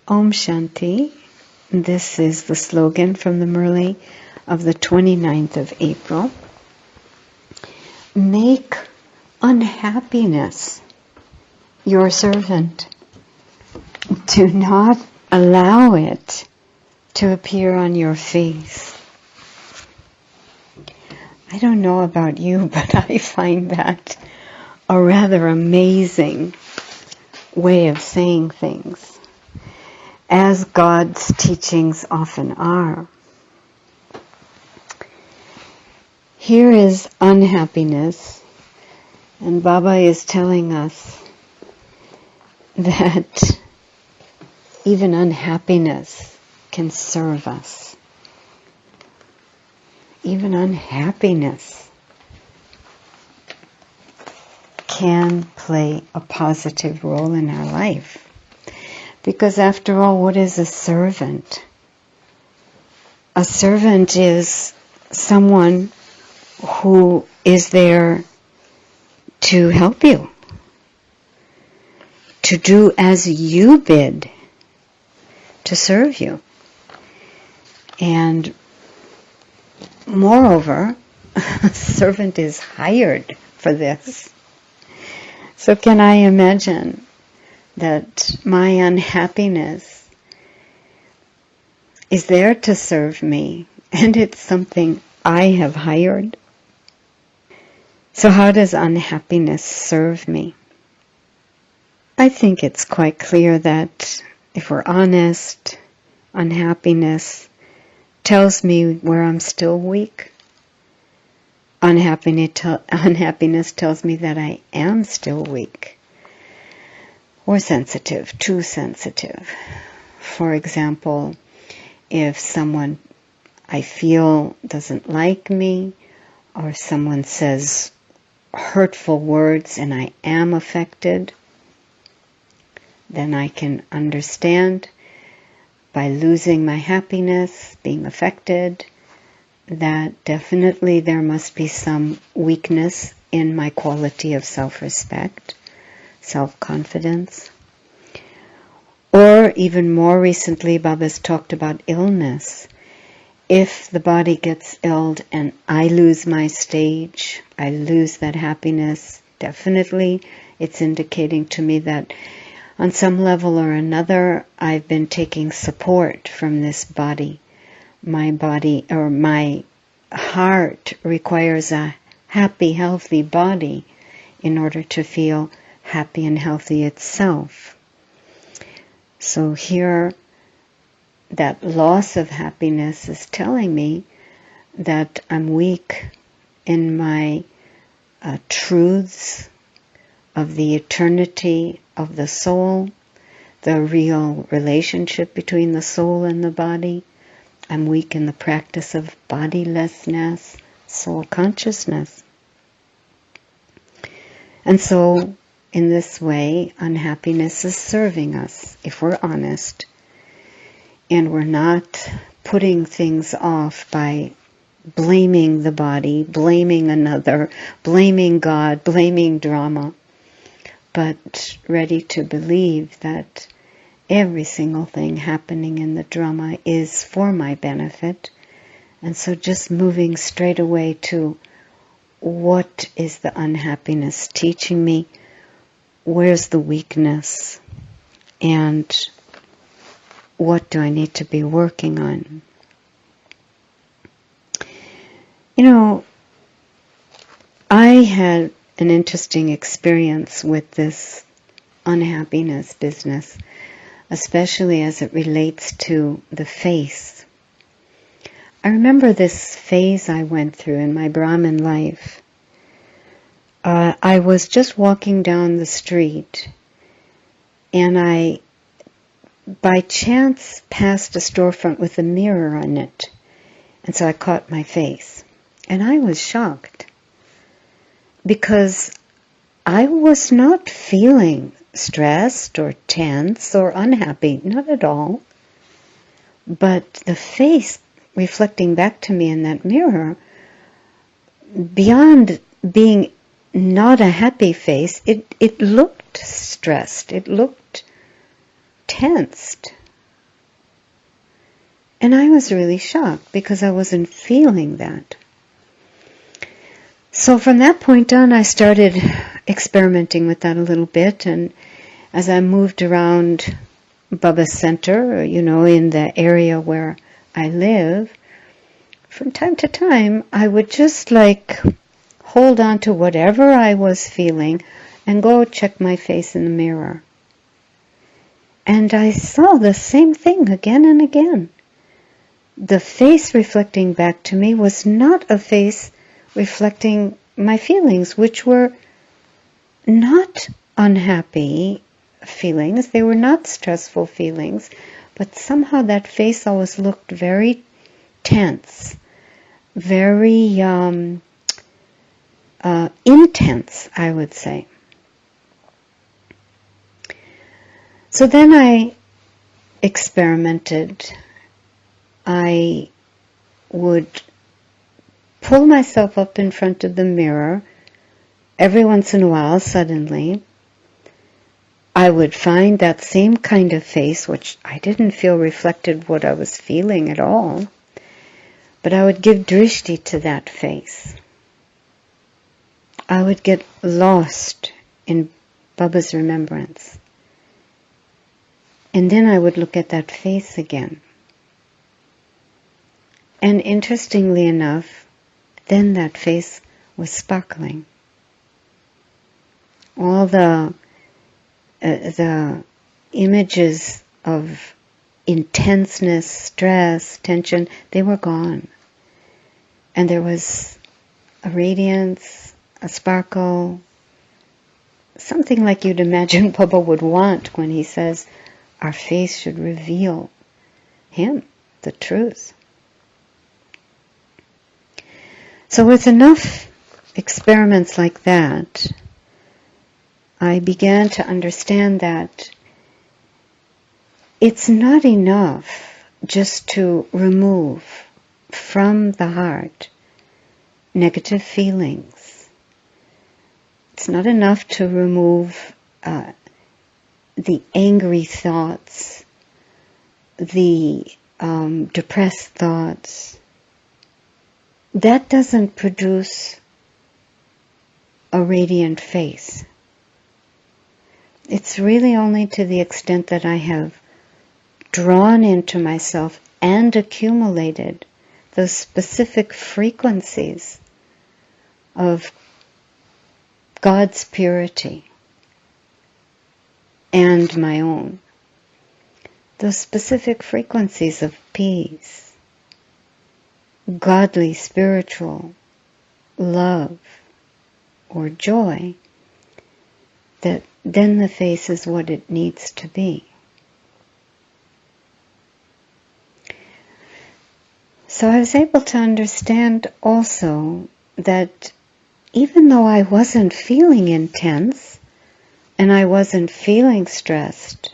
Om Shanti. This is the slogan from the Murli of the 29th of April. Make unhappiness your servant. Do not allow it to appear on your face. I don't know about you, but I find that a rather amazing way of saying things, as God's teachings often are. Here is unhappiness, and Baba is telling us that even unhappiness can serve us. Even unhappiness can play a positive role in our life. Because after all, what is a servant? A servant is someone who is there to help you, to do as you bid, to serve you. And moreover, a servant is hired for this. So can I imagine that my unhappiness is there to serve me, and it's something I have hired? So how does unhappiness serve me? I think it's quite clear that if we're honest, unhappiness tells me where I'm still weak. Unhappiness tells me that I am still weak. Or sensitive, too sensitive. For example, if someone I feel doesn't like me, or someone says hurtful words and I am affected, then I can understand by losing my happiness, being affected, that definitely there must be some weakness in my quality of self-respect, self-confidence. Or even more recently, Baba's talked about illness. If the body gets ill and I lose my stage, I lose that happiness, definitely it's indicating to me that on some level or another, I've been taking support from this body. My body, or my heart, requires a happy, healthy body in order to feel happy and healthy itself. So here, that loss of happiness is telling me that I'm weak in my truths of the eternity of the soul, the real relationship between the soul and the body. I'm weak in the practice of bodilessness, soul consciousness. And so, in this way, unhappiness is serving us, if we're honest, and we're not putting things off by blaming the body, blaming another, blaming God, blaming drama, but ready to believe that every single thing happening in the drama is for my benefit. And so just moving straight away to what is the unhappiness teaching me? Where's the weakness? And what do I need to be working on? You know, I had an interesting experience with this unhappiness business, especially as it relates to the face. I remember this phase I went through in my Brahmin life. I was just walking down the street, and I, by chance, passed a storefront with a mirror on it, and so I caught my face. And I was shocked, because I was not feeling stressed or tense or unhappy, not at all. But the face reflecting back to me in that mirror, beyond being not a happy face, it looked stressed, it looked tensed. And I was really shocked because I wasn't feeling that. So from that point on, I started experimenting with that a little bit, and as I moved around Bubba's center, in the area where I live, from time to time, I would just hold on to whatever I was feeling and go check my face in the mirror. And I saw the same thing again and again. The face reflecting back to me was not a face reflecting my feelings, which were not unhappy feelings. They were not stressful feelings, but somehow that face always looked very tense, very intense, I would say. So then I experimented. I would pull myself up in front of the mirror every once in a while. Suddenly I would find that same kind of face, which I didn't feel reflected what I was feeling at all, but I would give drishti to that face. I would get lost in Baba's remembrance. And then I would look at that face again. And interestingly enough, then that face was sparkling. All the images of intenseness, stress, tension, they were gone. And there was a radiance, a sparkle, something like you'd imagine Baba would want when he says our face should reveal him, the truth. So with enough experiments like that, I began to understand that it's not enough just to remove from the heart negative feelings. It's not enough to remove the angry thoughts, the depressed thoughts. That doesn't produce a radiant face. It's really only to the extent that I have drawn into myself and accumulated those specific frequencies of God's purity and my own. Those specific frequencies of peace, godly, spiritual love or joy, that then the face is what it needs to be. So I was able to understand also that even though I wasn't feeling intense and I wasn't feeling stressed,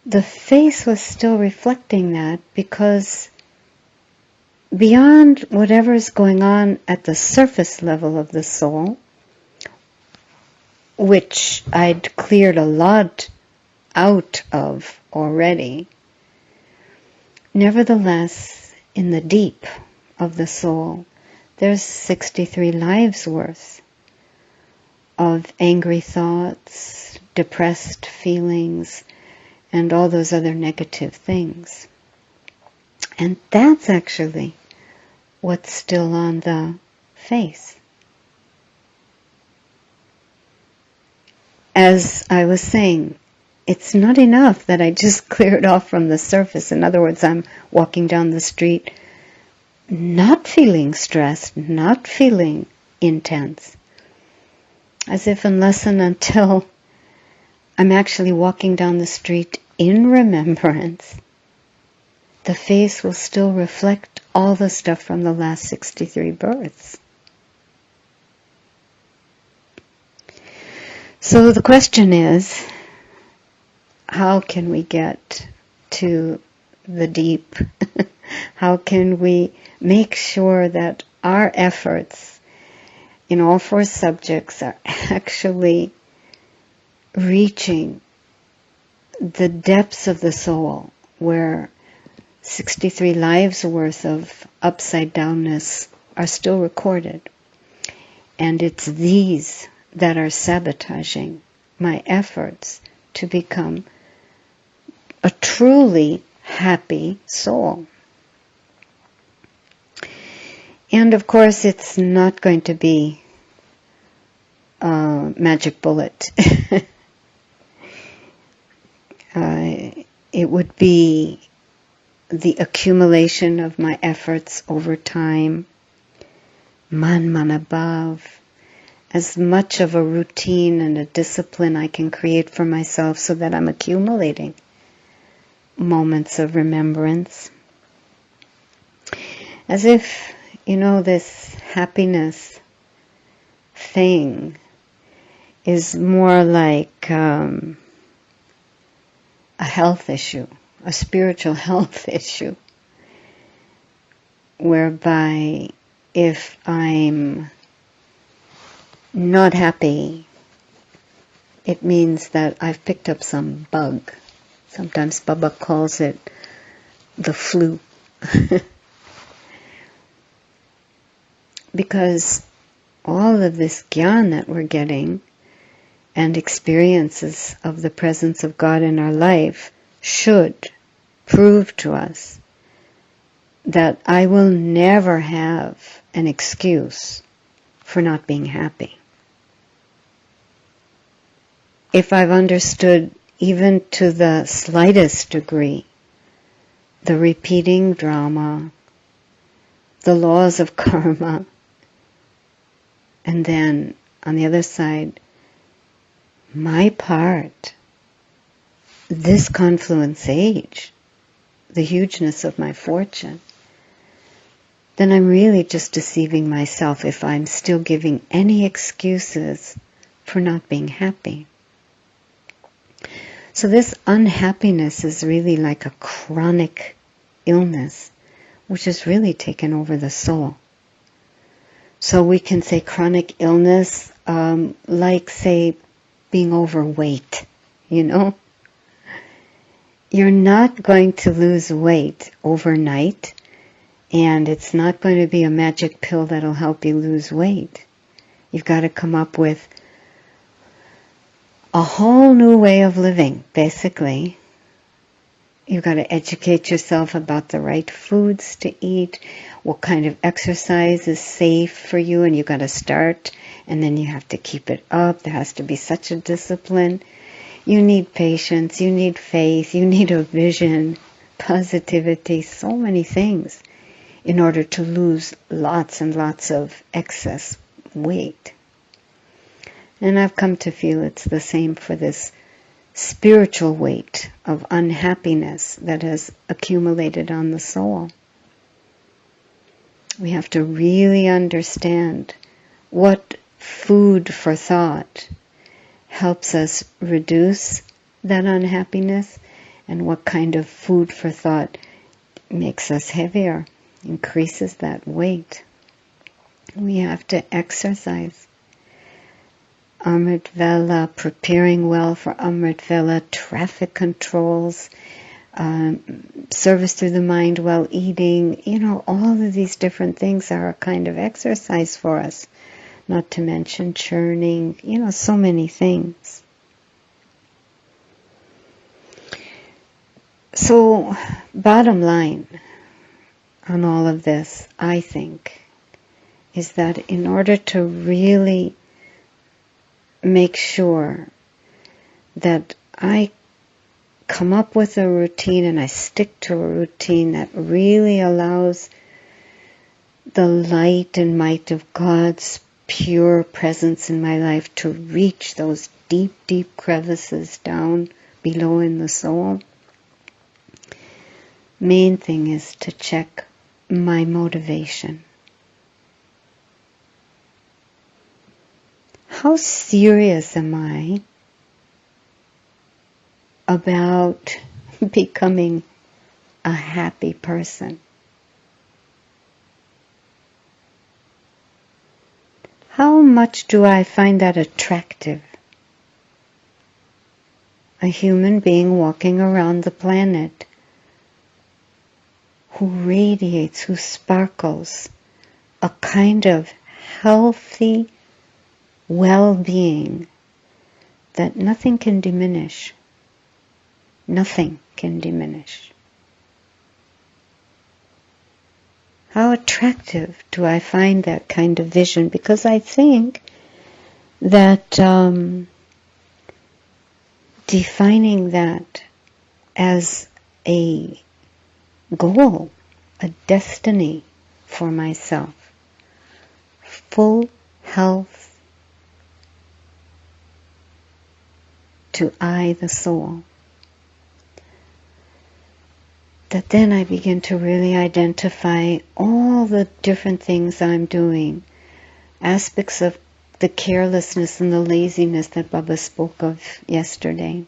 the face was still reflecting that, because beyond whatever is going on at the surface level of the soul, which I'd cleared a lot out of already, nevertheless, in the deep of the soul, there's 63 lives worth of angry thoughts, depressed feelings, and all those other negative things. And that's actually what's still on the face. As I was saying, it's not enough that I just clear it off from the surface. In other words, I'm walking down the street not feeling stressed, not feeling intense. As if unless and until I'm actually walking down the street in remembrance, the face will still reflect all the stuff from the last 63 births. So the question is, how can we get to the deep? How can we make sure that our efforts in all four subjects are actually reaching the depths of the soul, where 63 lives worth of upside downness are still recorded. And it's these that are sabotaging my efforts to become a truly happy soul. And of course, it's not going to be a magic bullet. It would be the accumulation of my efforts over time, man above, as much of a routine and a discipline I can create for myself so that I'm accumulating moments of remembrance. As if, this happiness thing is more like a health issue, a spiritual health issue, whereby if I'm not happy, it means that I've picked up some bug. Sometimes Baba calls it the flu. Because all of this gyan that we're getting and experiences of the presence of God in our life should prove to us that I will never have an excuse for not being happy. If I've understood even to the slightest degree the repeating drama, the laws of karma, and then on the other side, my part, this confluence age, the hugeness of my fortune, then I'm really just deceiving myself if I'm still giving any excuses for not being happy. So this unhappiness is really like a chronic illness, which has really taken over the soul. So we can say chronic illness, like say being overweight, You're not going to lose weight overnight, and it's not going to be a magic pill that'll help you lose weight. You've got to come up with a whole new way of living, basically. You've got to educate yourself about the right foods to eat, what kind of exercise is safe for you, and you've got to start, and then you have to keep it up. There has to be such a discipline. You need patience, you need faith, you need a vision, positivity, so many things in order to lose lots and lots of excess weight. And I've come to feel it's the same for this spiritual weight of unhappiness that has accumulated on the soul. We have to really understand what food for thought helps us reduce that unhappiness and what kind of food for thought makes us heavier, increases that weight. We have to exercise. Amrit Vela, preparing well for Amrit Vela, traffic controls, service through the mind while eating, all of these different things are a kind of exercise for us. Not to mention churning, so many things. So, bottom line on all of this, I think, is that in order to really make sure that I come up with a routine and I stick to a routine that really allows the light and might of God's pure presence in my life to reach those deep, deep crevices down below in the soul. Main thing is to check my motivation. How serious am I about becoming a happy person? How much do I find that attractive? A human being walking around the planet who radiates, who sparkles, a kind of healthy well-being that nothing can diminish. Nothing can diminish. How attractive do I find that kind of vision? Because I think that defining that as a goal, a destiny for myself, full health to I, the soul, that then I begin to really identify all the different things I'm doing, aspects of the carelessness and the laziness that Baba spoke of yesterday,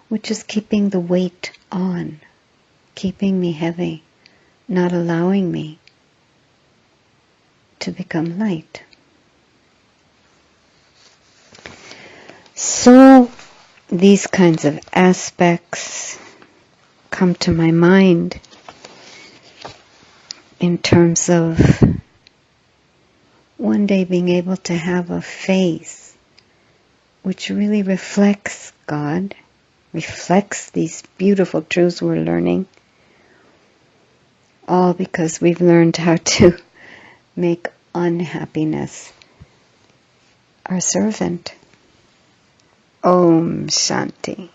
which is keeping the weight on, keeping me heavy, not allowing me to become light. So these kinds of aspects come to my mind in terms of one day being able to have a face which really reflects God, reflects these beautiful truths we're learning, all because we've learned how to make unhappiness our servant. Om Shanti.